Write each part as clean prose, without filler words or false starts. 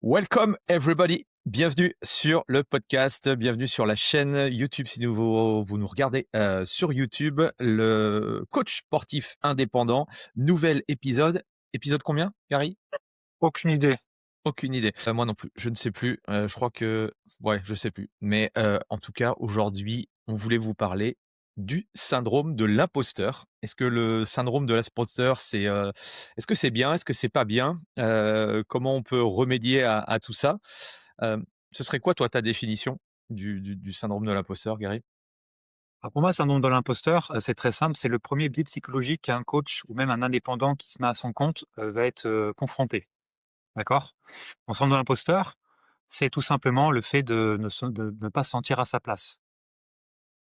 Welcome everybody. Bienvenue sur le podcast, bienvenue sur la chaîne YouTube si vous nous regardez sur YouTube, le coach sportif indépendant, nouvel épisode. Épisode combien, Gary? Aucune idée. Aucune idée. Moi non plus, je ne sais plus. Je crois que ouais, je sais plus. Mais en tout cas, aujourd'hui, on voulait vous parler du syndrome de l'imposteur. Est-ce que le syndrome de l'imposteur, est-ce que c'est bien? Est-ce que c'est pas bien? Comment on peut remédier à tout ça? Ce serait quoi, toi, ta définition du syndrome de l'imposteur, Gary? Alors pour moi, syndrome de l'imposteur, c'est très simple, c'est le premier biais psychologique qu'un coach ou même un indépendant qui se met à son compte, va être, confronté, d'accord? Mon syndrome de l'imposteur, c'est tout simplement le fait de ne pas se sentir à sa place.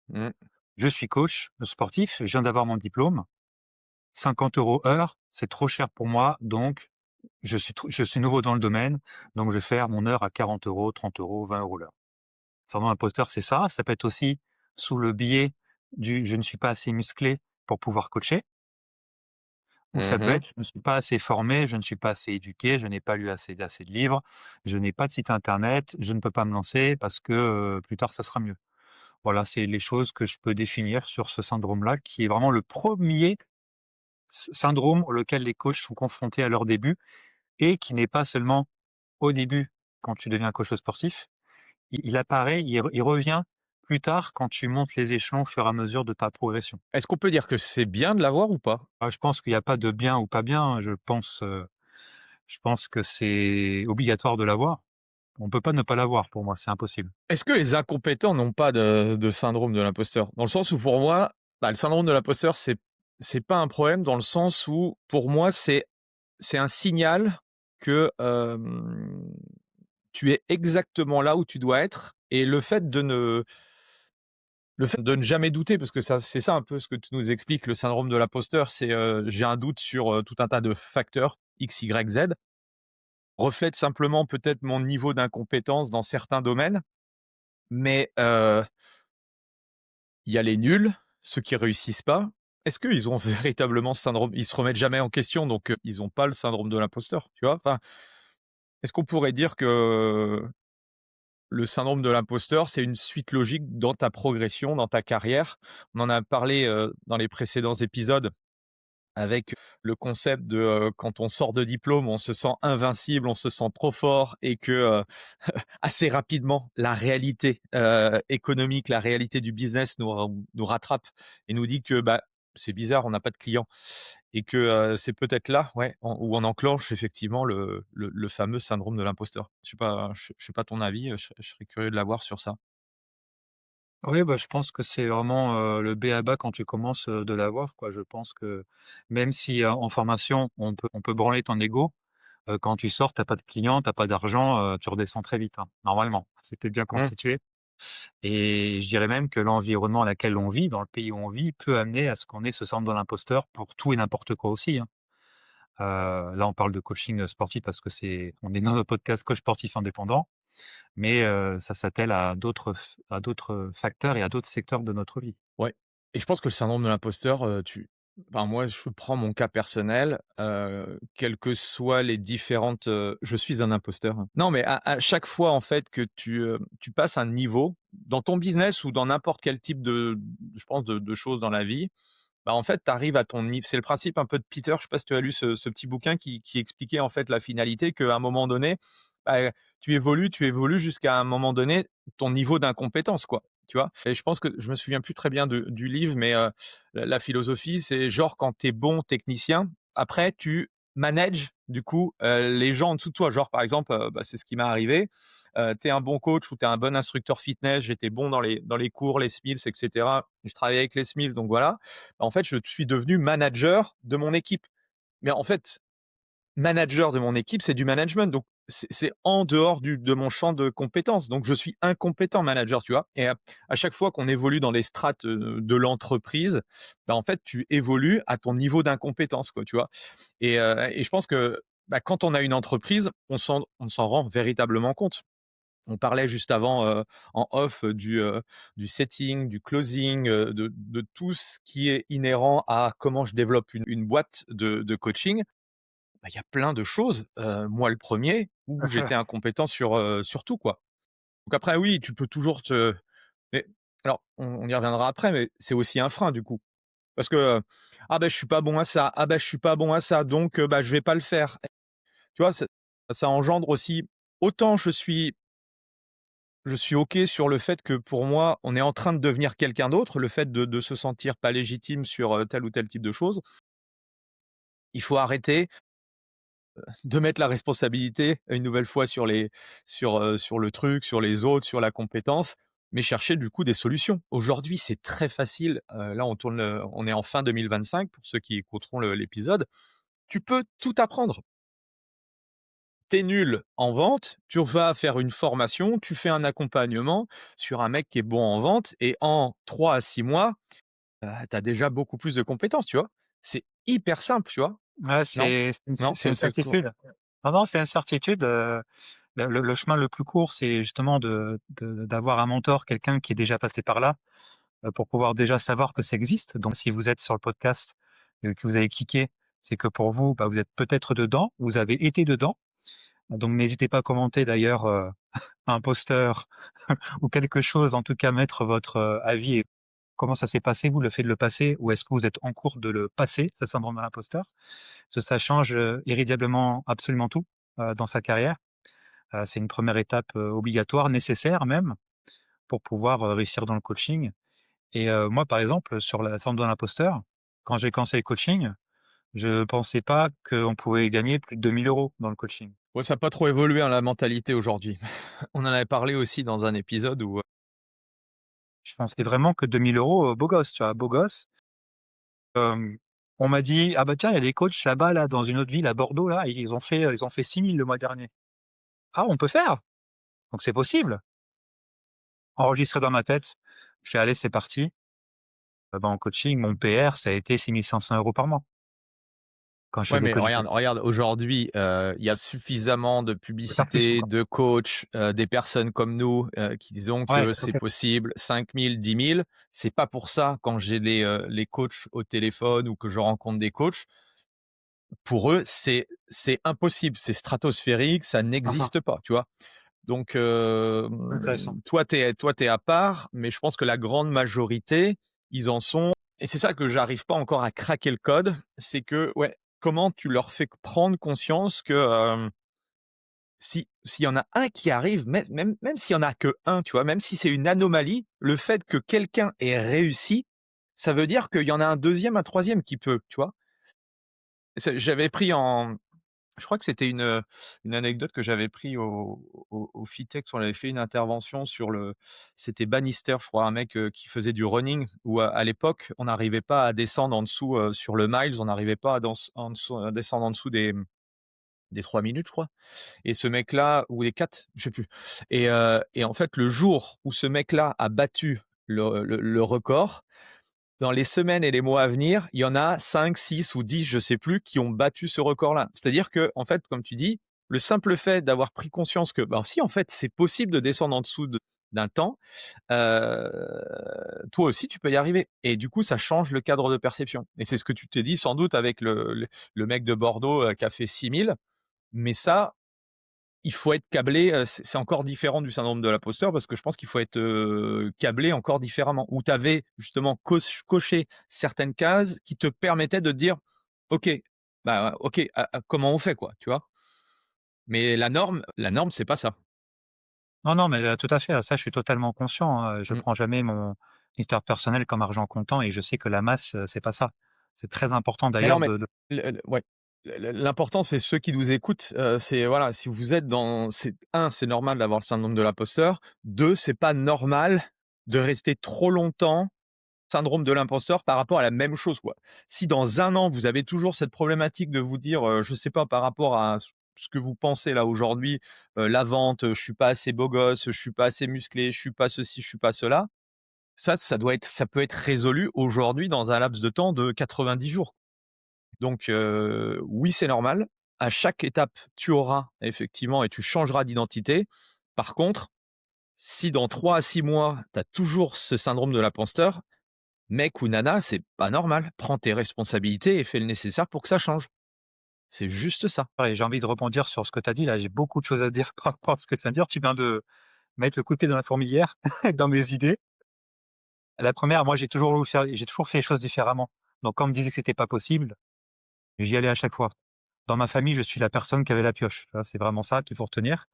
Mmh. Je suis coach sportif, je viens d'avoir mon diplôme, 50 € heure, c'est trop cher pour moi, donc je suis nouveau dans le domaine, donc je vais faire mon heure à 40 €, 30 €, 20 € l'heure. Syndrome d'imposteur, c'est ça. Ça peut être aussi sous le biais du «je ne suis pas assez musclé pour pouvoir coacher» ou ça peut Mmh. être «je ne suis pas assez formé, je ne suis pas assez éduqué, je n'ai pas lu assez de livres, je n'ai pas de site internet, je ne peux pas me lancer parce que, plus tard ça sera mieux». Voilà, c'est les choses que je peux définir sur ce syndrome-là, qui est vraiment le premier syndrome auquel les coachs sont confrontés à leur début et qui n'est pas seulement au début quand tu deviens coach sportif. Il apparaît, il revient plus tard quand tu montes les échelons au fur et à mesure de ta progression. Est-ce qu'on peut dire que c'est bien de l'avoir ou pas? Je pense qu'il y a pas de bien ou pas bien, je pense que c'est obligatoire de l'avoir. On peut pas ne pas l'avoir pour moi, c'est impossible. Est-ce que les incompétents n'ont pas de syndrome de l'imposteur? Dans le sens où pour moi, le syndrome de l'imposteur, c'est pas un problème dans le sens où pour moi, c'est un signal que, tu es exactement là où tu dois être et le fait de ne jamais douter parce que ça c'est ça un peu ce que tu nous expliques, le syndrome de l'imposteur, c'est, j'ai un doute sur, tout un tas de facteurs X, Y, Z, reflète simplement peut-être mon niveau d'incompétence dans certains domaines, mais il y a les nuls, ceux qui réussissent pas. Est-ce qu'ils ont véritablement ce syndrome? Ils se remettent jamais en question, donc ils ont pas le syndrome de l'imposteur, tu vois? Enfin, est-ce qu'on pourrait dire que le syndrome de l'imposteur, c'est une suite logique dans ta progression, dans ta carrière? On en a parlé, dans les précédents épisodes avec le concept de, quand on sort de diplôme, on se sent invincible, on se sent trop fort et que, assez rapidement, la réalité, économique, la réalité du business nous rattrape et nous dit que, bah, c'est bizarre, on n'a pas de clients et que, c'est peut-être là, ouais, où on enclenche effectivement le fameux syndrome de l'imposteur. Je sais pas ton avis, je serais curieux de l'avoir sur ça. Oui, je pense que c'est vraiment, le b.a-ba quand tu commences, de l'avoir, quoi. Je pense que même si, en formation, on peut branler ton ego, quand tu sors, tu as pas de clients, tu as pas d'argent, tu redescends très vite, hein, normalement. Si tu es bien Mmh. constitué. Et je dirais même que l'environnement dans lequel on vit, dans le pays où on vit, peut amener à ce qu'on ait ce syndrome de l'imposteur pour tout et n'importe quoi aussi, hein. Là, on parle de coaching, sportif parce que on est dans un podcast coach sportif indépendant, mais ça s'attelle à d'autres facteurs et à d'autres secteurs de notre vie. Ouais et je pense que le syndrome de l'imposteur, enfin moi, je prends mon cas personnel, quelles que soient les différentes, je suis un imposteur. Non, mais à chaque fois, en fait, que tu passes un niveau dans ton business ou dans n'importe quel type je pense de choses dans la vie, bah, en fait, tu arrives à ton niveau. C'est le principe un peu de Peter, je sais pas si tu as lu ce petit bouquin qui expliquait, en fait, la finalité qu'à un moment donné, bah, tu évolues jusqu'à un moment donné, ton niveau d'incompétence, quoi, tu vois? Et je pense que je me souviens plus très bien du livre, mais la philosophie, c'est genre quand tu es bon technicien, après tu manages, du coup, les gens en dessous de toi. Genre, par exemple, bah, c'est ce qui m'est arrivé, tu es un bon coach ou tu es un bon instructeur fitness, j'étais bon dans les cours, les Smills et cetera. Je travaillais avec les Smills, donc voilà. En fait, je suis devenu manager de mon équipe. Mais en fait, manager de mon équipe, c'est du management, donc c'est en dehors de mon champ de compétences. Donc je suis incompétent manager, tu vois? Et à chaque fois qu'on évolue dans les strates, de l'entreprise, bah, en fait, tu évolues à ton niveau d'incompétence, quoi, tu vois? Et je pense que, bah, quand on a une entreprise, on s'en rend véritablement compte. On parlait juste avant, en off, du setting, du closing, de tout ce qui est inhérent à comment je développe une boîte de coaching. bah, il y a plein de choses, moi le premier, où j'étais incompétent sur tout, quoi. Donc après oui, tu peux toujours te mais alors on y reviendra après, mais c'est aussi un frein du coup. Parce que, «Ah ben je suis pas bon à ça, ah ben je suis pas bon à ça, donc bah, je vais pas le faire». Tu vois? Ça engendre aussi autant je suis OK sur le fait que pour moi, on est en train de devenir quelqu'un d'autre, le fait de se sentir pas légitime sur, tel ou tel type de choses. Il faut arrêter de mettre la responsabilité une nouvelle fois sur le truc, sur les autres, sur la compétence, mais chercher du coup des solutions. Aujourd'hui, c'est très facile, là on est en fin 2025 pour ceux qui écouteront l'épisode. Tu peux tout apprendre. Tu es nul en vente, tu vas faire une formation, tu fais un accompagnement sur un mec qui est bon en vente et en 3 à 6 mois, tu as déjà beaucoup plus de compétences, tu vois? C'est hyper simple, tu vois? Ouais, Non? Non, c'est une c'est quoi? certitude. Non, non, c'est une certitude, le chemin le plus court, c'est justement d'avoir un mentor, quelqu'un qui est déjà passé par là, pour pouvoir déjà savoir que ça existe. Donc si vous êtes sur le podcast, que vous avez cliqué, c'est que pour vous, bah, vous êtes peut-être dedans, vous avez été dedans. Donc n'hésitez pas à commenter d'ailleurs, un poster ou quelque chose, en tout cas mettre votre, avis et comment ça s'est passé vous, le fait de le passer ou est-ce que vous êtes en cours de le passer, ce syndrome de l'imposteur? Parce que ça change, irrémédiablement absolument tout, dans sa carrière. C'est une première étape, obligatoire, nécessaire même, pour pouvoir, réussir dans le coaching et moi, par exemple, sur la syndrome de l'imposteur, quand j'ai commencé le coaching, je pensais pas qu'on pouvait gagner plus de 2 000 € dans le coaching. Ouais, ça a pas trop évolué, hein, la mentalité aujourd'hui. On en avait parlé aussi dans un épisode où, Je pensais vraiment que 2 000 €, beau gosse, tu vois? Beau gosse. Hem, on m'a dit: «Ah bah tiens, il y a des coachs là-bas, là, dans une autre ville à Bordeaux, là, ils ont fait 6 000 le mois dernier». «Ah, on peut faire? Donc c'est possible?» Enregistré dans ma tête, je fais: «Allez, c'est parti». Bah, en coaching, mon PR, ça a été 6 500 € par mois, quand je ouais, faisais mais que du regarde aujourd'hui, il y a suffisamment de on peut faire plus, publicité, quoi. de coachs, des personnes comme nous, qui disons Ouais, que tout c'est à fait. possible, 5 000, 10 000. C'est pas pour ça quand j'ai les coachs au téléphone ou que je rencontre des coachs, pour eux, c'est impossible, c'est stratosphérique, ça Hein, hein. n'existe pas, tu vois? Donc Intéressant. toi, tu es à part, mais je pense que la grande majorité, ils en sont et c'est ça que j'arrive pas encore à craquer le code, c'est que, ouais, comment tu leur fais prendre conscience que, s'il y en a un qui arrive, même s'il y en a que un, tu vois? Même si c'est une anomalie, le fait que quelqu'un ait réussi, ça veut dire qu'il y en a un deuxième, un troisième qui peut, tu vois? J'avais pris en je crois que c'était une anecdote que j'avais pris au FITEX. On avait fait une intervention sur c'était Bannister, je crois, un mec, qui faisait du running où à l'époque, on n'arrivait pas à descendre en dessous, sur le miles, on n'arrivait pas en dessous à descendre en dessous des 3 minutes, je crois et ce mec-là ou les 4, je sais plus et en fait, le jour où ce mec-là a battu le record, dans les semaines et les mois à venir, il y en a 5, 6 ou 10, je sais plus, qui ont battu ce record-là. C'est-à-dire que, en fait, comme tu dis, le simple fait d'avoir pris conscience que, bah, si, en fait, c'est possible de descendre en dessous d'un temps, heu, toi aussi tu peux y arriver et du coup, ça change le cadre de perception et c'est ce que tu t'es dit sans doute avec le mec de Bordeaux, qui a fait 6 000. Mais ça, il faut être câblé, c'est encore différent du syndrome de l'imposteur parce que je pense qu'il faut être, câblé encore différemment. Où tu avais justement coché certaines cases qui te permettaient de te dire: «OK, bah, OK, comment on fait quoi?» tu vois? Mais la norme c'est pas ça. Non, non, mais tout à fait, ça, je suis totalement conscient, hein, je Mmh. prends jamais mon histoire personnelle comme argent comptant et je sais que la masse, c'est pas ça. C'est très important Mais non, d'ailleurs mais de ouais, l'important c'est ceux qui nous écoutent, c'est voilà, si vous êtes dans c'est normal d'avoir le syndrome de l'imposteur. 2, c'est pas normal de rester trop longtemps syndrome de l'imposteur par rapport à la même chose, quoi. Si dans un an, vous avez toujours cette problématique de vous dire, je sais pas, par rapport à ce que vous pensez là aujourd'hui, la vente, je suis pas assez beau gosse, je suis pas assez musclé, je suis pas ceci, je suis pas cela. Ça peut être résolu aujourd'hui dans un laps de temps de 90 jours. Donc oui, c'est normal. À chaque étape, tu auras effectivement et tu changeras d'identité. Par contre, si dans 3 à 6 mois, tu as toujours ce syndrome de l'imposteur, mec ou nana, c'est pas normal. Prends tes responsabilités et fais le nécessaire pour que ça change. C'est juste ça. Ouais, j'ai envie de rebondir sur ce que tu as dit là, j'ai beaucoup de choses à dire par rapport à ce que tu viens de dire. Tu viens de mettre le coup de pied dans la fourmilière, dans mes idées. La première, moi, j'ai toujours fait les choses différemment. Donc quand on me disait que c'était pas possible, j'y allais à chaque fois. Dans ma famille, je suis la personne qui avait la pioche, tu vois? C'est vraiment ça qu'il faut retenir.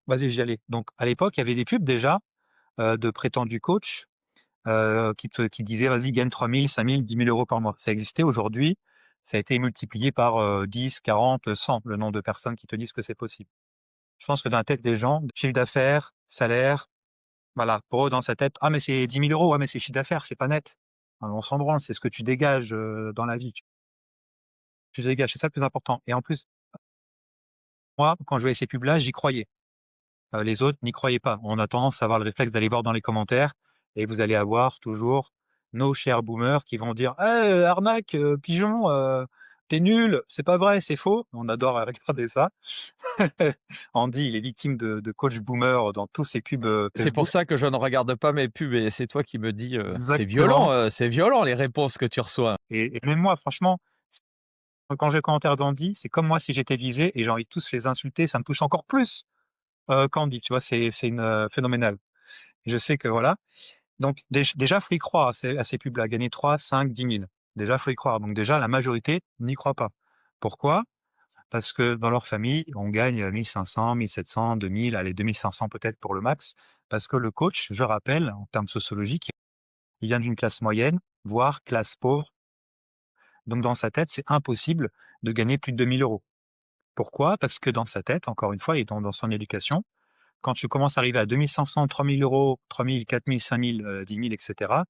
Vas-y, j'y allais. Donc à l'époque, il y avait des pubs déjà, de prétendus coachs, qui disaient: «Vas-y, gagne 3 000, 5 000, 10 000 € par mois». Ça existait. Aujourd'hui, ça a été multiplié par, 10, 40, 100, le nombre de personnes qui te disent que c'est possible. Je pense que dans la tête des gens, chiffre d'affaires, salaire, voilà, pour eux, dans sa tête: «Ah mais c'est 10 000 €, ouais mais c'est chiffre d'affaires, c'est pas net». Ah on s'en branle, c'est ce que tu dégages, dans la vie. Tu dégages, c'est ça le plus important et en plus, moi, quand je voyais ces pubs-là, j'y croyais. Les autres n'y croyaient pas. On a tendance à avoir le réflexe d'aller voir dans les commentaires et vous allez avoir toujours nos chers boomers qui vont dire: «Eh, arnaque, pigeon, tu nul, c'est pas vrai, c'est faux». On adore, regarder ça. Andy, il est victime de coach boomer dans tous ses pubs, C'est pour Facebook. ça que je ne regarde pas mes pubs et c'est toi qui me dis, Exactement c'est violent les réponses que tu reçois». et même moi franchement, c quand j'ai le commentaire d'Andy, c'est comme moi si j'étais visé et j'ai envie de tous les insulter, ça me touche encore plus, qu'Andy, tu vois? C'est phénoménal. Je sais que voilà. Donc déjà, faut y croire à ces pubs-là, gagner 3, 5, 10 000. Déjà, faut y croire. Donc déjà, la majorité n'y croit pas. Pourquoi? Parce que dans leur famille, on gagne, 1 500, 1 700, 2 000, allez 2 500 peut-être pour le max. Parce que le coach, je rappelle, en termes sociologiques, il vient d'une classe moyenne, voire classe pauvre. Donc dans sa tête, c'est impossible de gagner plus de 2 000 €. Pourquoi? Parce que dans sa tête, encore une fois et dans son éducation, quand tu commences à arriver à 2 500, 3 000 €, 3 000, 4 000, 5 000, 10 000 et cetera,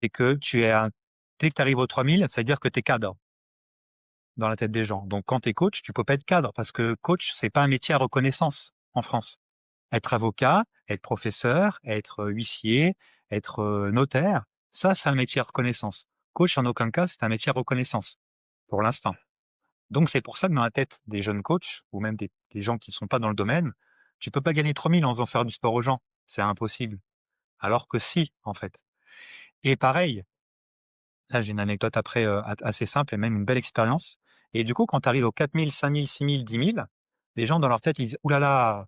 c'est que tu es un dès que tu arrives aux 3 000, ça veut dire que tu es cadre dans la tête des gens. Donc quand tu es coach, tu peux pas être cadre parce que coach, c'est pas un métier à reconnaissance en France. Être avocat, être professeur, être, huissier, être, notaire, ça, c'est un métier à reconnaissance. Coach, en aucun cas, c'est un métier à reconnaissance, pour l'instant. Donc c'est pour ça que dans la tête des jeunes coachs ou même des gens qui ne sont pas dans le domaine, tu peux pas gagner 3 000 en faisant faire du sport aux gens, c'est impossible. Alors que si, en fait. Et pareil, là, j'ai une anecdote après, assez simple et même une belle expérience et du coup, quand tu arrives aux 4 000, 5 000, 6 000, 10 000, les gens dans leur tête, ils disent: «Ouh là là,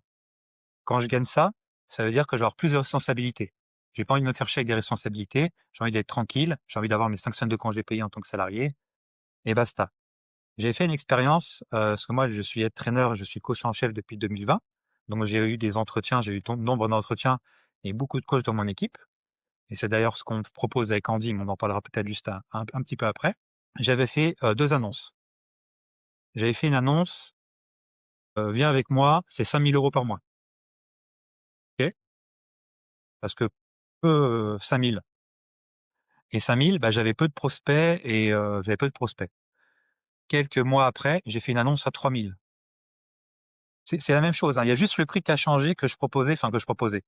quand je gagne ça, ça veut dire que je vais avoir plus de responsabilités. J'ai pas envie de me faire chier avec des responsabilités, j'ai envie d'être tranquille, j'ai envie d'avoir mes 5 semaines de congés payés en tant que salarié et basta». J'ai fait une expérience, parce que moi je suis entraîneur, je suis coach en chef depuis 2020, donc j'ai eu des entretiens, j'ai eu nombre d'entretiens et beaucoup de coachs dans mon équipe et c'est d'ailleurs ce qu'on propose avec Andy, mais on en parlera peut-être juste un petit peu après. J'avais fait, 2 annonces. J'avais fait une annonce, «Viens avec moi, c'est 5 000 € par mois». OK? Parce que 5 000 et 5 000, bah, j'avais peu de prospects et j'avais peu de prospects. Quelques mois après, j'ai fait une annonce à 3 000. C'est la même chose, hein, il y a juste le prix qui a changé que je proposais enfin que je proposais.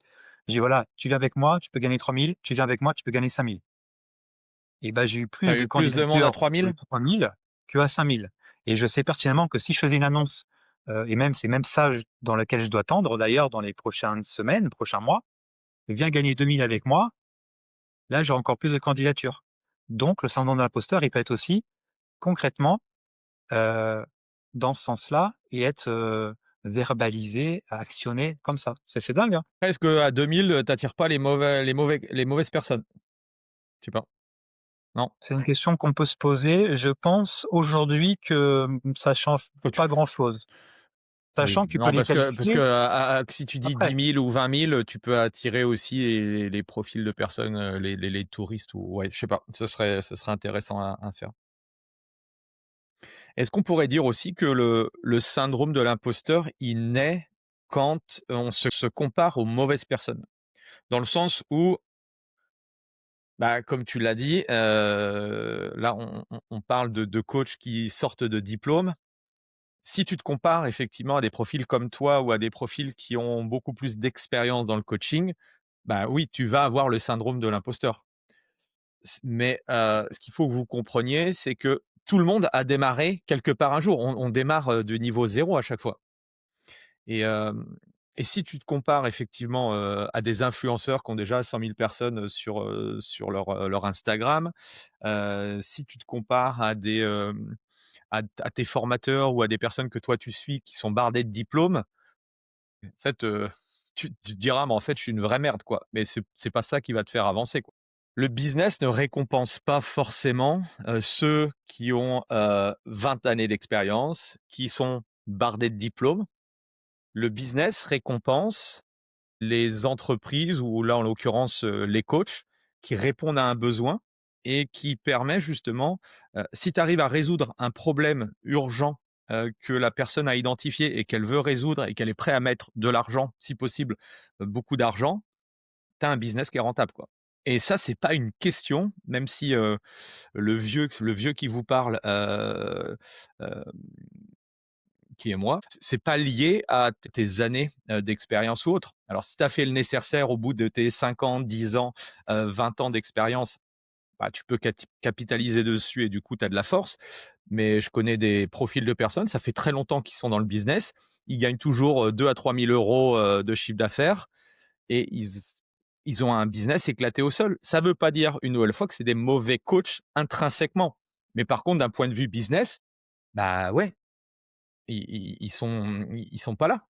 Je dis: «Voilà, tu viens avec moi, tu peux gagner 3 000, tu viens avec moi, tu peux gagner 5 000». Et bah, j'ai eu Tu as plus de eu plus de monde à candidatures 3 000? 3 000 qu'à 5 000 et je sais pertinemment que si je faisais une annonce, et même c'est même ça j dans lequel je dois tendre d'ailleurs dans les prochaines semaines, prochains mois, viens gagner 2 000 avec moi, là j'aurai encore plus de candidatures. Donc le syndrome de l'imposteur, il peut être aussi concrètement, heu, dans ce sens-là et être, verbalisé, actionné comme ça. C'est dingue, hein? Est-ce qu'à 2 000, tu attires pas les mauvaises personnes? Je sais pas. Non? C'est une question qu'on peut se poser. Je pense aujourd'hui que, ça change Toi tu pas grand-chose. Oui, Sachant que tu peux non les parce que qualifier si tu dis après. 10 000 ou 20 000, tu peux attirer aussi les profils de personnes, les touristes ou ouais, je sais pas, ce serait intéressant à faire. Est-ce qu'on pourrait dire aussi que le syndrome de l'imposteur, il naît quand on se compare aux mauvaises personnes? Dans le sens où, bah, comme tu l'as dit, là on parle de coachs qui sortent de diplômes. Si tu te compares effectivement à des profils comme toi ou à des profils qui ont beaucoup plus d'expérience dans le coaching, bah, oui, tu vas avoir le syndrome de l'imposteur. Mais ce qu'il faut que vous compreniez, c'est que tout le monde a démarré quelque part un jour. On démarre, de niveau zéro à chaque fois et si tu te compares effectivement, à des influenceurs qui ont déjà 100 000 personnes, sur leur Instagram, si tu te compares à à tes formateurs ou à des personnes que toi tu suis qui sont bardés de diplômes, en fait, tu te diras: «Mais en fait, je suis une vraie merde, quoi». Mais c'est pas ça qui va te faire avancer, quoi. Le business ne récompense pas forcément, ceux qui ont, 20 années d'expérience, qui sont bardés de diplômes. Le business récompense les entreprises ou là, en l'occurrence, les coachs qui répondent à un besoin et qui permet justement, si tu arrives à résoudre un problème urgent, que la personne a identifié et qu'elle veut résoudre et qu'elle est prête à mettre de l'argent, si possible, beaucoup d'argent, tu as un business qui est rentable, quoi. Et ça, c'est pas une question, même si, le vieux qui vous parle, hem qui est moi, c'est pas lié à tes années, d'expérience ou autre. Alors si tu as fait le nécessaire au bout de tes 5 ans, 10 ans, 20 ans d'expérience, bah, tu peux capitaliser dessus et du coup, tu as de la force. Mais je connais des profils de personnes, ça fait très longtemps qu'ils sont dans le business. Ils gagnent toujours, 2 à 3 000 € de chiffre d'affaires et ils ont un business éclaté au sol. Ça veut pas dire, une nouvelle fois, que c'est des mauvais coachs intrinsèquement. Mais par contre, d'un point de vue business, bah, ouais, ils sont pas là.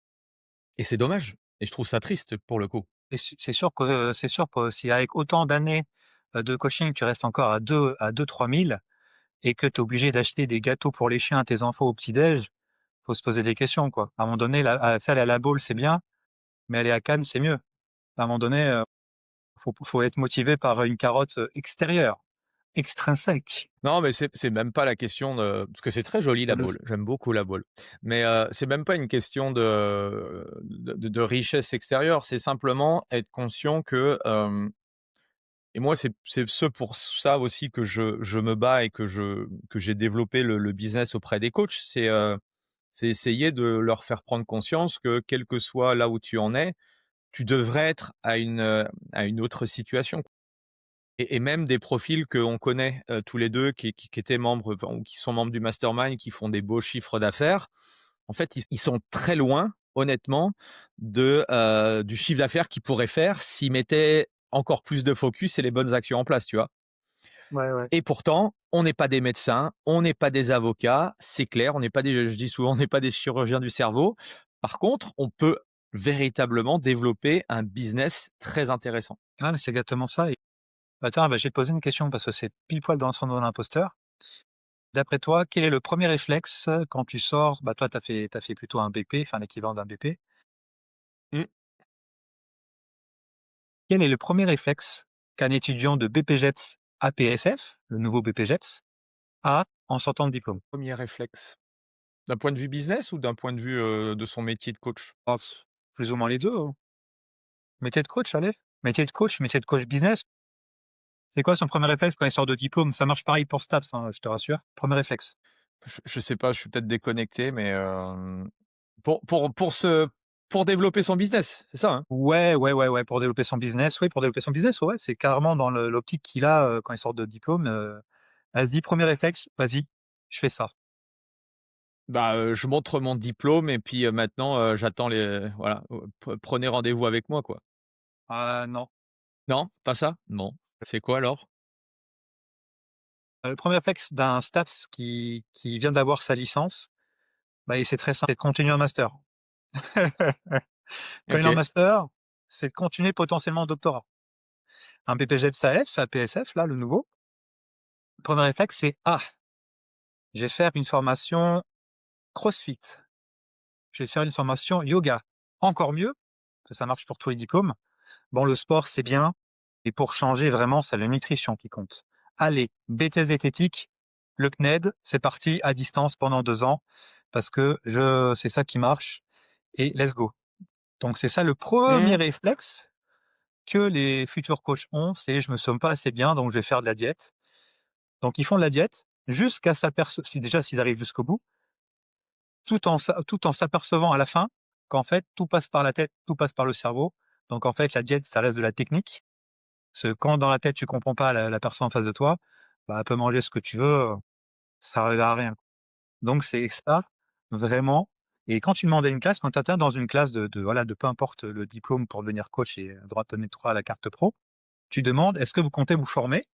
Et c'est dommage et je trouve ça triste pour le coup. C'est sûr que si avec autant d'années, de coaching, tu restes encore à 2 3 000 et que tu es obligé d'acheter des gâteaux pour les chiens à tes enfants au petit-déj, faut se poser des questions, quoi. À un moment donné, ça aller à la Baule, c'est bien, mais aller à Cannes, c'est mieux. À un moment donné, faut être motivé par une carotte, extérieure, extrinsèque. Non, mais c'est même pas la question de parce que c'est très joli la Le Baule, j'aime beaucoup la Baule. Mais, c'est même pas une question de richesse extérieure, c'est simplement être conscient que, et moi c'est ce pour ça aussi que je me bats et que j'ai développé le business auprès des coachs, c'est essayer de leur faire prendre conscience que quel que soit là où tu en es, tu devrais être à une autre situation. Et même des profils qu'on connaît, tous les 2 qui étaient membres, enfin, ou qui sont membres du mastermind, qui font des beaux chiffres d'affaires. En fait, ils sont très loin, honnêtement, du chiffre d'affaires qu'ils pourraient faire s'ils mettaient encore plus de focus et les bonnes actions en place, tu vois? Ouais, ouais. Et pourtant, on n'est pas des médecins, on n'est pas des avocats, c'est clair, on n'est pas des je dis souvent, on n'est pas des chirurgiens du cerveau. Par contre, on peut véritablement développer un business très intéressant. Ah, mais c'est exactement ça. Et attends, bah, je vais te poser une question parce que c'est pile poil dans le syndrome de l'imposteur. D'après toi, quel est le premier réflexe quand tu sors, bah, toi, tu as fait plutôt un BP, enfin l'équivalent d'un BP. Mmh. Quel est le premier réflexe qu'un étudiant de BPJEPS APSF, le nouveau BPJEPS, a en sortant de diplôme? 1er réflexe. D'un point de vue business ou d'un point de vue, de son métier de coach? Oh, plus ou moins les 2. Hein. Métier de coach, allez. Métier de coach business. C'est quoi son premier réflexe quand il sort de diplôme? Ça marche pareil pour STAPS, hein, je te rassure. Premier réflexe. Je sais pas, je suis peut-être déconnecté, mais, pour développer son business, c'est ça, hein? Ouais, ouais, ouais, ouais, pour développer son business. Oui, pour développer son business, ouais, c'est carrément dans l'optique qu'il a, quand il sort de diplôme, elle se dit: «1er réflexe, vas-y, je fais ça». Bah, je montre mon diplôme et puis, maintenant, j'attends les voilà, prenez rendez-vous avec moi, quoi. Ah non. Non, pas ça? Non. C'est quoi alors? Le 1er réflexe d'un STAPS qui vient d'avoir sa licence, bah, et c'est très simple, c'est de continuer un master. Quand il est en OK. master, c'est de continuer potentiellement un doctorat. Un BPJEPS-AF, APSF, là, le nouveau, le 1er réflexe, c'est: «Ah, je vais faire une formation CrossFit, je vais faire une formation yoga». Encore mieux, que ça marche pour tous les diplômes. Bon, le sport, c'est bien, et pour changer vraiment, c'est la nutrition qui compte. Allez, BTS diététique, le CNED, c'est parti à distance pendant 2 ans parce que c'est ça qui marche et let's go. Donc c'est ça le premier Mmh. réflexe que les futurs coachs ont, c'est: «Je me sens pas assez bien, donc je vais faire de la diète». Donc ils font de la diète jusqu'à s'apercevoir, si déjà s'ils arrivent jusqu'au bout, tout en s'apercevant à la fin qu'en fait tout passe par la tête, tout passe par le cerveau. Donc en fait la diète, ça reste de la technique. Parce que quand dans la tête tu comprends pas la personne en face de toi, bah, elle peut manger ce que tu veux, ça arrive à rien. Donc c'est ça, vraiment. Et quand tu demandes à une classe, quand tu atteins dans une classe voilà, de peu importe le diplôme pour devenir coach et droit de donner droit à la carte pro, tu demandes: «Est-ce que vous comptez vous former?»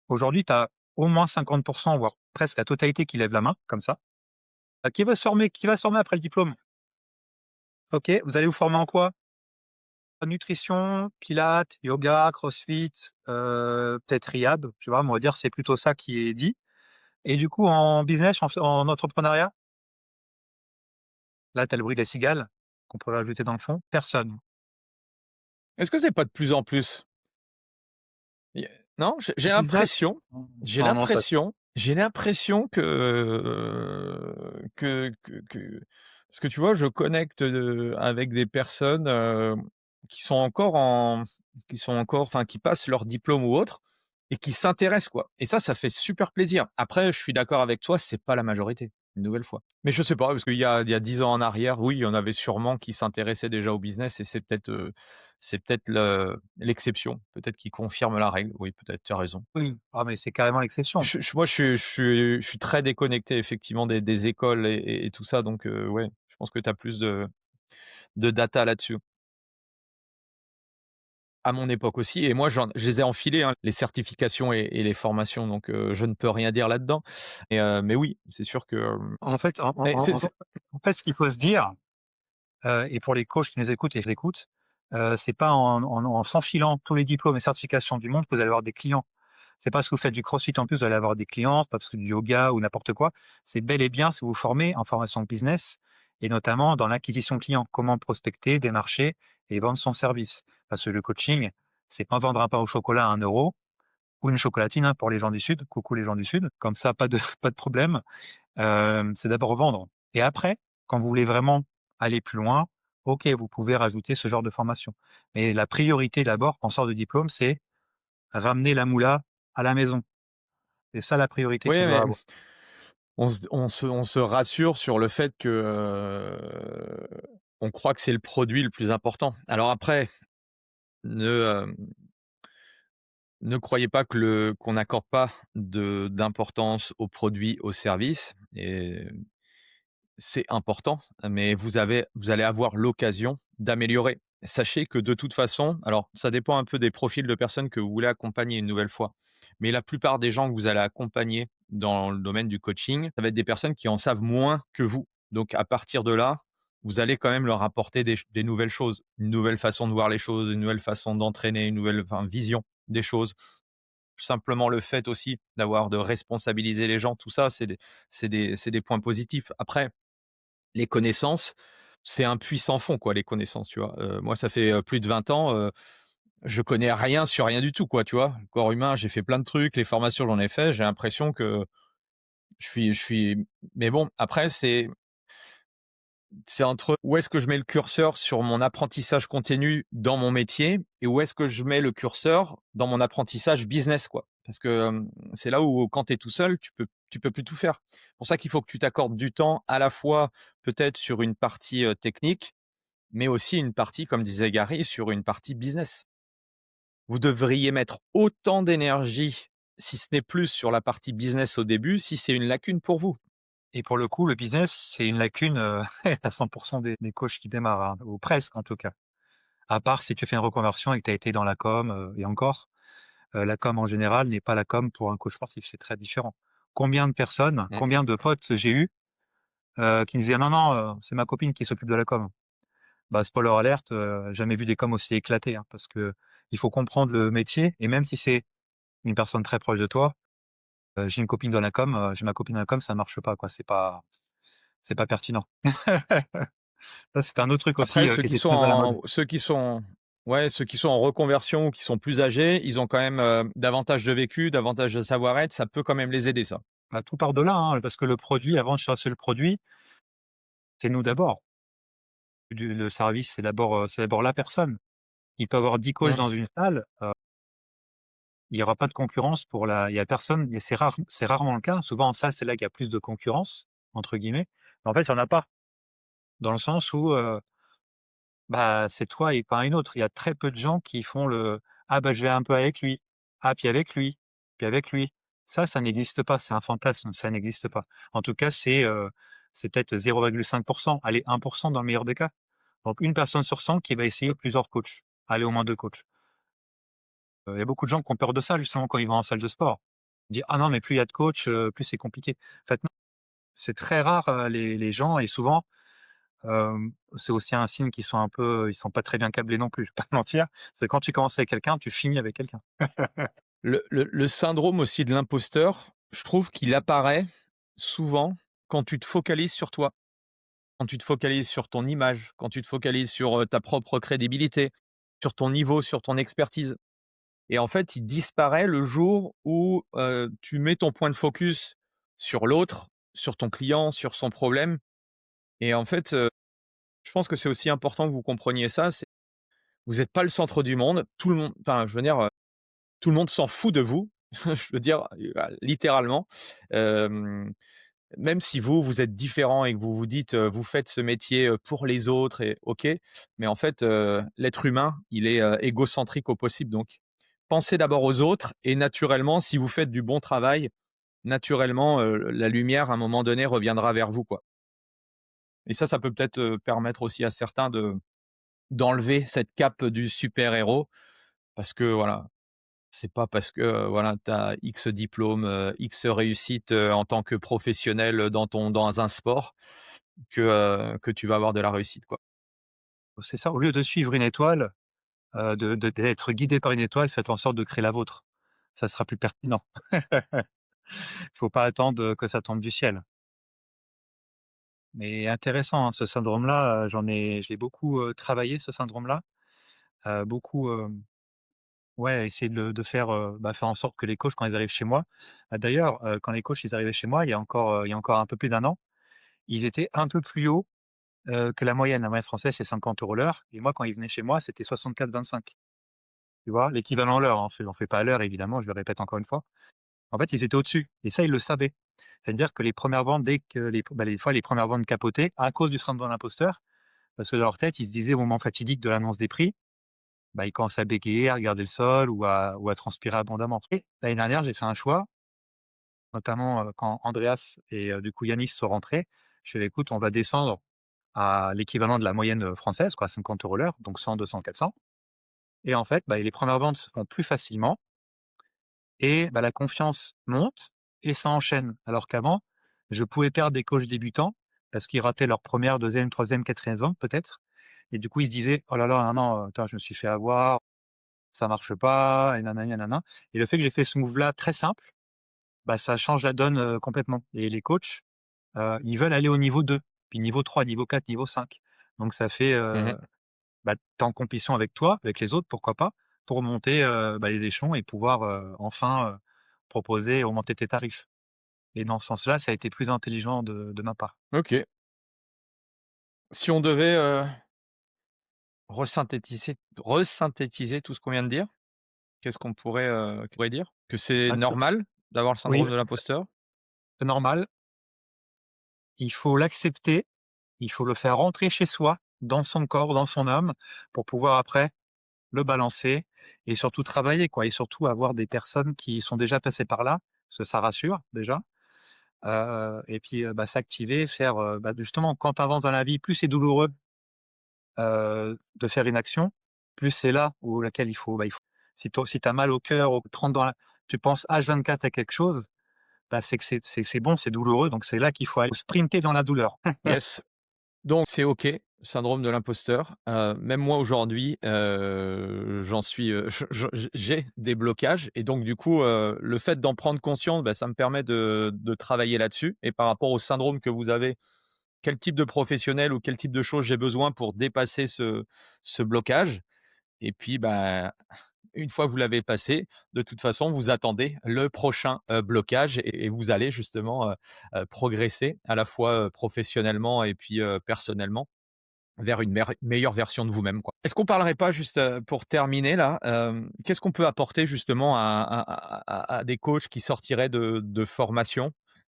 Aujourd'hui, tu as au moins 50, voire presque la totalité qui lève la main comme ça. Qui veut se former? Qui va se former après le diplôme? OK, vous allez vous former en quoi? Nutrition, pilates, yoga, crossfit, peut-être rehab, tu vois? On va dire c'est plutôt ça qui est dit et du coup en business, en entrepreneuriat, là tu as le bruit des cigales qu'on pourrait ajouter dans le fond, personne. Est-ce que c'est pas de plus en plus? Y non, j'ai Business? l'impression j'ai Non, non, ça l'impression j'ai l'impression que parce que tu vois, je connecte, avec des personnes, qui sont encore en qui sont encore enfin, qui passent leur diplôme ou autre et qui s'intéressent, quoi et ça fait super plaisir. Après, je suis d'accord avec toi, c'est pas la majorité, une nouvelle fois. Mais je sais pas, parce qu'il y a 10 ans en arrière, oui, il y en avait sûrement qui s'intéressaient déjà au business et c'est peut-être l'exception, peut-être qui confirme la règle. Oui, peut-être, tu as raison. oui. Ah mais c'est carrément l'exception. Moi, je suis très déconnecté effectivement des écoles et tout ça, donc ouais, je pense que tu as plus de data là-dessus. À mon époque aussi et moi je les ai enfilées, hein, les certifications et les formations, donc je ne peux rien dire là-dedans mais oui, c'est sûr que, En fait mais c'est en fait, ce qu'il faut se dire, et pour les coachs qui nous écoutent et qui écoutent, c'est pas en s'enfilant tous les diplômes et certifications du monde que vous allez avoir des clients. C'est pas parce que vous faites du crossfit en plus, vous allez avoir des clients, c'est pas parce que du yoga ou n'importe quoi. C'est bel et bien si vous vous formez en formation business et notamment dans l'acquisition client. Comment prospecter, démarcher et vendre son service. Parce que le coaching, c'est pas vendre un pain au chocolat à 1 € ou une chocolatine, hein, pour les gens du sud. Coucou les gens du sud. Comme ça, pas de pas de problème. C'est d'abord vendre et après, quand vous voulez vraiment aller plus loin, OK, vous pouvez rajouter ce genre de formation. Mais la priorité d'abord, quand on sort de diplôme, c'est ramener la moula à la maison. C'est ça la priorité oui, qu'il doit mais avoir. on se rassure sur le fait que, on croit que c'est le produit le plus important. Alors après, ne, ne croyez pas qu'on n'accorde pas d'importance aux produits, aux services et c'est important, mais vous allez avoir l'occasion d'améliorer. Sachez que de toute façon, alors ça dépend un peu des profils de personnes que vous voulez accompagner une nouvelle fois, mais la plupart des gens que vous allez accompagner dans le domaine du coaching, ça va être des personnes qui en savent moins que vous. Donc à partir de là, vous allez quand même leur apporter des nouvelles choses, une nouvelle façon de voir les choses, une nouvelle façon d'entraîner, une nouvelle enfin, vision des choses. Simplement le fait aussi de responsabiliser les gens, tout ça, c'est des points positifs. Après, les connaissances, c'est un puits sans fond, quoi, les connaissances, tu vois? Moi, ça fait, plus de 20 ans, je connais rien sur rien du tout, quoi, tu vois? Le corps humain, j'ai fait plein de trucs, les formations, j'en ai fait, j'ai l'impression que je suis mais bon, après, c'est entre où est-ce que je mets le curseur sur mon apprentissage continu dans mon métier et où est-ce que je mets le curseur dans mon apprentissage business, quoi. Parce que, c'est là où quand tu es tout seul, tu peux plus tout faire. C'est pour ça qu'il faut que tu t'accordes du temps à la fois peut-être sur une partie, technique, mais aussi une partie, comme disait Gary, sur une partie business. Vous devriez mettre autant d'énergie, si ce n'est plus sur la partie business au début, si c'est une lacune pour vous. Et pour le coup, le business, c'est une lacune, à 100 des coachs qui démarrent, hein, ou presque en tout cas. À part si tu fais une reconversion et que tu as été dans la com, et encore, la com en général n'est pas la com pour un coach sportif, c'est très différent. Combien de personnes, Mmh. combien de potes j'ai eu, qui me disaient: «Non, non, c'est ma copine qui s'occupe de la com». Bah, spoiler alert, jamais vu des coms aussi éclatés, hein, parce que il faut comprendre le métier et même si c'est une personne très proche de toi, j'ai une copine dans la com, j'ai ma copine dans la com, ça marche pas quoi, c'est pas pertinent. Ça, c'est un autre truc aussi, Après qui était très à la mode. ceux qui sont en reconversion ou qui sont plus âgés, ils ont quand même, davantage de vécu, davantage de savoir-être, ça peut quand même les aider ça. Bah, tout part de là, hein, parce que le produit, avant de chercher le produit, c'est nous d'abord. Le service, c'est d'abord la personne. Il peut y avoir 10 coachs dans Mmh. une salle, il y aura pas de concurrence pour la il y a personne et c'est rarement le cas. Souvent en salle, c'est là qu'il y a plus de «concurrence» entre guillemets, mais en fait, il y en a pas. Dans le sens où, bah, c'est toi et pas un autre. Il y a très peu de gens qui font le: «Ah bah, je vais un peu avec lui. Ah puis avec lui, puis avec lui». Ça n'existe pas, c'est un fantasme, ça n'existe pas. En tout cas, c'est peut-être 0,5, allez 1 dans le meilleur des cas. Donc une personne sur 100 qui va essayer plusieurs coachs, allez au moins 2 coachs. Il y a beaucoup de gens qui ont peur de ça justement quand ils vont en salle de sport. Dire: «Ah non, mais plus il y a de coachs, plus c'est compliqué». En fait, non, c'est très rare, les gens et souvent, c'est aussi un signe qu'ils sont un peu ils sont pas très bien câblés non plus, je vais pas te mentir. C'est quand tu commences avec quelqu'un, tu finis avec quelqu'un. Le syndrome aussi de l'imposteur, je trouve qu'il apparaît souvent quand tu te focalises sur toi, quand tu te focalises sur ton image, quand tu te focalises sur, ta propre crédibilité, sur ton niveau, sur ton expertise et en fait, il disparaît le jour où, tu mets ton point de focus sur l'autre, sur ton client, sur son problème et en fait, je pense que c'est aussi important que vous compreniez ça, c'est vous n'êtes pas le centre du monde, tout le monde enfin, je veux dire, tout le monde s'en fout de vous. Je veux dire, littéralement. Hem, Même si vous, vous êtes différent et que vous vous dites, vous faites ce métier, pour les autres et OK, mais en fait, l'être humain, il est, égocentrique au possible donc pensez d'abord aux autres et naturellement, si vous faites du bon travail, naturellement, la lumière à un moment donné reviendra vers vous, quoi et ça peut peut-être, permettre aussi à certains de d'enlever cette cape du super héros parce que voilà, c'est pas parce que, voilà, tu as X diplôme, X réussite, en tant que professionnel, dans un sport que tu vas avoir de la réussite, quoi. C'est ça, au lieu de suivre une étoile, d'être guidé par une étoile, faites en sorte de créer la vôtre. Ça sera plus pertinent. Faut pas attendre, que ça tombe du ciel. Mais intéressant, hein, ce syndrome-là, je l'ai beaucoup, travaillé ce syndrome-là, beaucoup, ouais, essayer de faire, faire en sorte que les coachs quand ils arrivent chez moi d'ailleurs, quand les coachs ils arrivaient chez moi il y a encore un peu plus d'1 an, ils étaient un peu plus haut, que la moyenne. La moyenne française, c'est 50 € l'heure et moi quand ils venaient chez moi, c'était 64,25. Tu vois? L'équivalent l'heure, hein, on fait pas à l'heure évidemment, je le répète encore une fois. En fait, ils étaient au-dessus et ça, ils le savaient. C'est-à-dire que les premières ventes, dès que les fois, les premières ventes capotaient à cause du syndrome de l'imposteur, parce que dans leur tête, ils se disaient au moment fatidique de l'annonce des prix, ils commençaient à bégayer, à regarder le sol ou à transpirer abondamment. Et l'année dernière, j'ai fait un choix, notamment, quand Andreas et du coup Yanis sont rentrés. Je fais: «Écoute, on va descendre à l'équivalent de la moyenne, française quoi, 50 € l'heure, donc 100, 200, 400». Et en fait, les premières ventes se font plus facilement et la confiance monte et ça enchaîne. Alors qu'avant, je pouvais perdre des coachs débutants parce qu'ils rataient leur première, deuxième, troisième, quatrième vente peut-être et du coup, ils se disaient: «Oh là là, non, non, attends, je me suis fait avoir, ça marche pas et nanani nanana» et le fait que j'ai fait ce move-là très simple, ça change la donne, complètement et les coachs, ils veulent aller au niveau 2, puis niveau 3, niveau 4, niveau 5. Donc ça fait, Mmh. tu es en compétition avec toi, avec les autres, pourquoi pas, pour monter, les échelons et pouvoir, enfin, proposer, augmenter tes tarifs et dans ce sens-là, ça a été plus intelligent de ma part. OK. Si on devait, resynthétiser tout ce qu'on vient de dire, qu'est-ce qu'on pourrait dire? Que c'est Bah, que normal d'avoir le oui, syndrome de l'imposteur? c'est normal, il faut l'accepter, il faut le faire rentrer chez soi, dans son corps, dans son âme, pour pouvoir après le balancer et surtout travailler quoi et surtout avoir des personnes qui sont déjà passées par là, parce que ça rassure déjà, et puis, s'activer, faire, justement quand tu avances dans la vie, plus c'est douloureux, de faire une action, plus c'est là où laquelle il faut si tu as mal au cœur ou que tu rentres dans la tu penses H24 à quelque chose, c'est que c'est bon, c'est douloureux, donc c'est là qu'il faut aller sprinter dans la douleur. Yes. Donc c'est OK, syndrome de l'imposteur. Même moi aujourd'hui, j'en suis, j'ai des blocages et donc du coup, le fait d'en prendre conscience, ça me permet de travailler là-dessus et par rapport au syndrome que vous avez, quel type de professionnel ou quel type de choses j'ai besoin pour dépasser ce blocage et puis, une fois que vous l'avez passé, de toute façon, vous attendez le prochain, blocage et vous allez justement, progresser à la fois, professionnellement et puis, personnellement vers une meilleure version de vous-même, quoi. Est-ce qu'on parlerait pas juste, pour terminer là, qu'est-ce qu'on peut apporter justement à des coachs qui sortiraient de formation?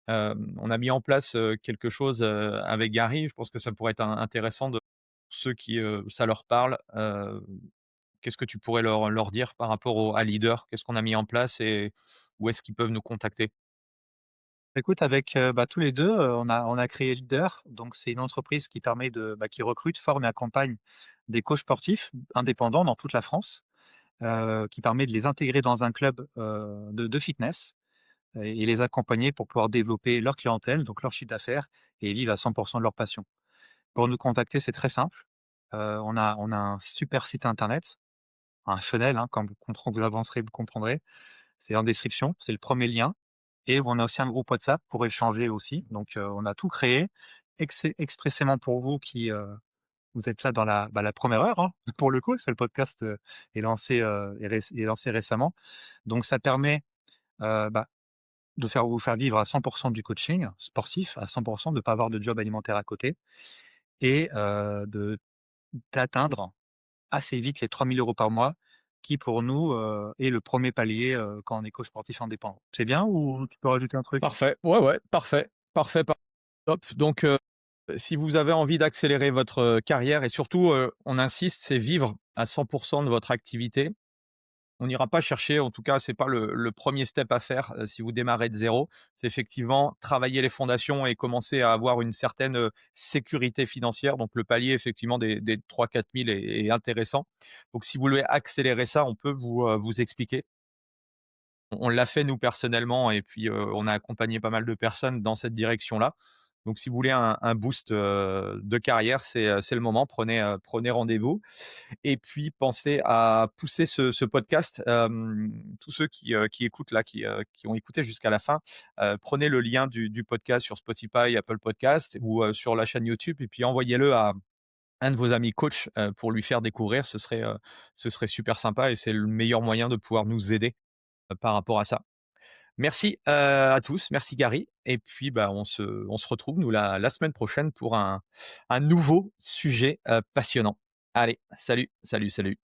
On a mis en place, quelque chose, avec Gary. Je pense que ça pourrait être intéressant de ceux qui, ça leur parle. Qu'est-ce que tu pourrais leur dire par rapport à Leader? Qu'est-ce qu'on a mis en place et où est-ce qu'ils peuvent nous contacter? Écoute, avec, tous les 2, on a créé Leader, donc c'est une entreprise qui permet qui recrute, forme et accompagne des coachs sportifs indépendants dans toute la France, qui permet de les intégrer dans un club, de fitness. et les accompagner pour pouvoir développer leur clientèle, donc leur chiffre d'affaires et vivre à 100 de leur passion. Pour nous contacter, c'est très simple. On a un super site internet, un funnel, hein, comme vous avancerez, vous comprendrez. C'est en description, c'est le premier lien et on a aussi un groupe WhatsApp pour échanger aussi. Donc, on a tout créé expressément pour vous qui, vous êtes là dans la 1re heure, hein, pour le coup, parce que le podcast, est lancé récemment. Donc ça permet, bah, de vous faire vivre à 100 du coaching sportif, à 100 de ne pas avoir de job alimentaire à côté et d'atteindre assez vite les 3 000 € par mois qui pour nous, est le premier palier, quand on est coach sportif indépendant. C'est bien ou tu peux rajouter un truc? Parfait. Ouais, ouais, parfait, parfait, top. Donc, si vous avez envie d'accélérer votre, carrière et surtout, on insiste, c'est vivre à 100 de votre activité. On n'ira pas chercher, en tout cas, c'est pas le 1er step à faire, si vous démarrez de zéro. C'est effectivement travailler les fondations et commencer à avoir une certaine, sécurité financière. Donc le palier effectivement des 3 000 4 000 est intéressant. Donc si vous voulez accélérer ça, on peut vous expliquer. On l'a fait nous personnellement et puis, on a accompagné pas mal de personnes dans cette direction-là. Donc si vous voulez un boost, de carrière, c'est le moment. Prenez rendez-vous et puis pensez à pousser ce podcast. Tous ceux qui écoutent là, qui ont écouté jusqu'à la fin, prenez le lien du podcast sur Spotify, Apple Podcast ou, sur la chaîne YouTube et puis envoyez-le à un de vos amis coach, pour lui faire découvrir. Ce serait super sympa et c'est le meilleur moyen de pouvoir nous aider, par rapport à ça. Merci, à tous, merci Gary et puis, bah, on se retrouve nous la semaine prochaine pour un nouveau sujet, passionnant. Allez, salut, salut, salut.